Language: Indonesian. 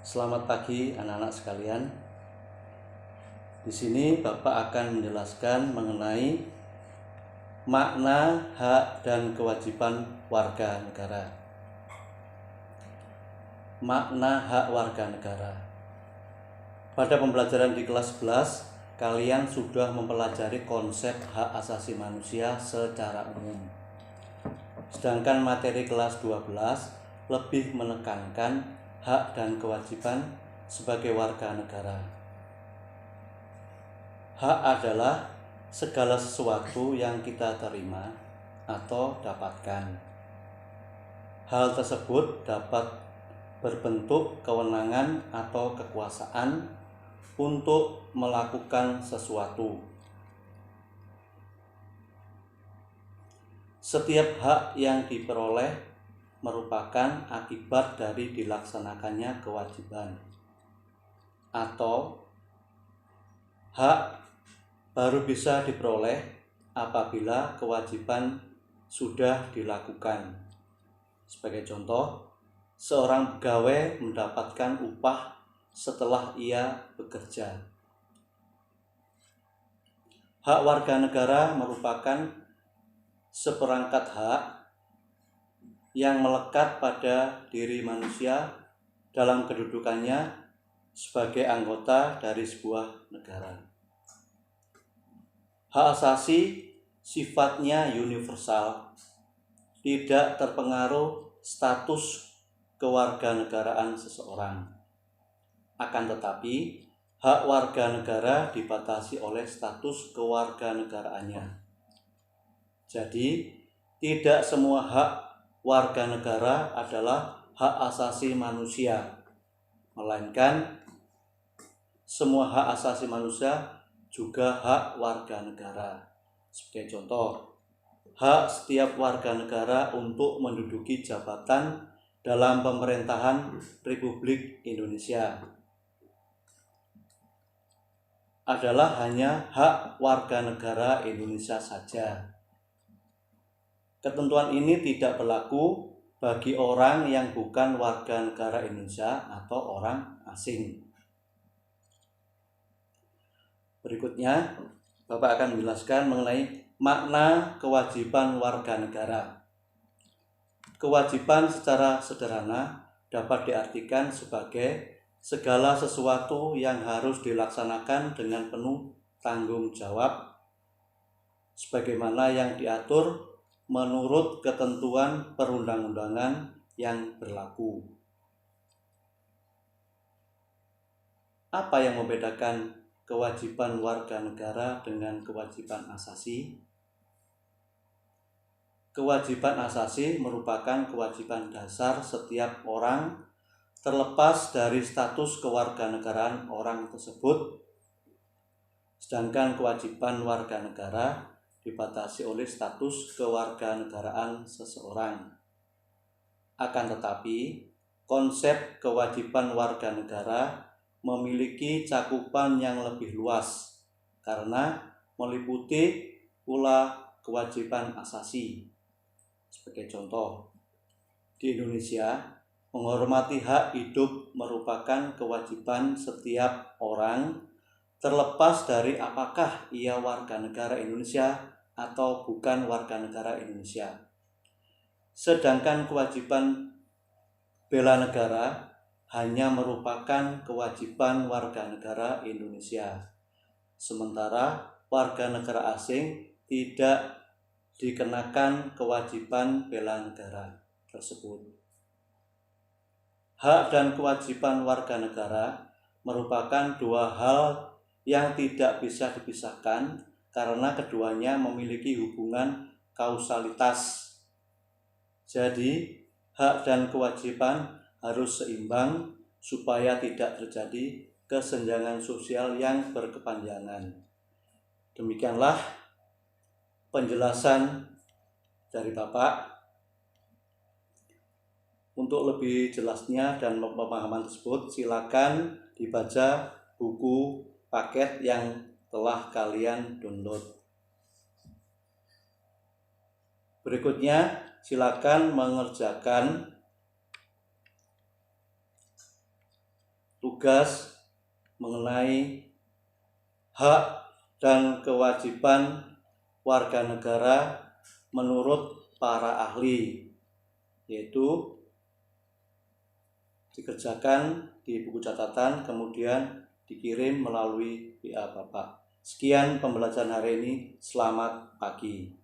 Selamat pagi anak-anak sekalian. Di sini Bapak akan menjelaskan mengenai makna, hak, dan kewajiban warga negara. Makna hak warga negara. Pada pembelajaran di kelas 11, kalian sudah mempelajari konsep hak asasi manusia secara umum. Sedangkan materi kelas 12 lebih menekankan hak dan kewajiban sebagai warga negara. Hak adalah segala sesuatu yang kita terima atau dapatkan. Hal tersebut dapat berbentuk kewenangan atau kekuasaan untuk melakukan sesuatu. Setiap hak yang diperoleh merupakan akibat dari dilaksanakannya kewajiban, atau hak baru bisa diperoleh apabila kewajiban sudah dilakukan. Sebagai contoh, seorang pegawai mendapatkan upah setelah ia bekerja. Hak warga negara merupakan seperangkat hak yang melekat pada diri manusia dalam kedudukannya sebagai anggota dari sebuah negara. Hak asasi sifatnya universal, tidak terpengaruh status kewarganegaraan seseorang. Akan tetapi, hak warga negara dibatasi oleh status kewarganegaraannya. Jadi, tidak semua hak warga negara adalah hak asasi manusia, melainkan semua hak asasi manusia juga hak warga negara. Sebagai contoh, hak setiap warga negara untuk menduduki jabatan dalam pemerintahan Republik Indonesia adalah hanya hak warga negara Indonesia saja. Ketentuan ini tidak berlaku bagi orang yang bukan warga negara Indonesia atau orang asing. Berikutnya, Bapak akan menjelaskan mengenai makna kewajiban warga negara. Kewajiban secara sederhana dapat diartikan sebagai segala sesuatu yang harus dilaksanakan dengan penuh tanggung jawab, sebagaimana yang diatur menurut ketentuan perundang-undangan yang berlaku. Apa yang membedakan kewajiban warga negara dengan kewajiban asasi? Kewajiban asasi merupakan kewajiban dasar setiap orang terlepas dari status kewarganegaraan orang tersebut. Sedangkan kewajiban warga negara dibatasi oleh status kewarganegaraan seseorang. Akan tetapi, konsep kewajiban warga negara memiliki cakupan yang lebih luas karena meliputi pula kewajiban asasi. Sebagai contoh, di Indonesia, menghormati hak hidup merupakan kewajiban setiap orang terlepas dari apakah ia warga negara Indonesia atau bukan warga negara Indonesia. Sedangkan kewajiban bela negara hanya merupakan kewajiban warga negara Indonesia. Sementara warga negara asing tidak dikenakan kewajiban bela negara tersebut. Hak dan kewajiban warga negara merupakan dua hal yang tidak bisa dipisahkan karena keduanya memiliki hubungan kausalitas. Jadi, hak dan kewajiban harus seimbang supaya tidak terjadi kesenjangan sosial yang berkepanjangan. Demikianlah penjelasan dari Bapak. Untuk lebih jelasnya dan pemahaman tersebut, silakan dibaca buku paket yang telah kalian download. Berikutnya, silakan mengerjakan tugas mengenai hak dan kewajiban warga negara menurut para ahli, yaitu dikerjakan di buku catatan kemudian dikirim melalui WA Bapak. Sekian pembelajaran hari ini, selamat pagi.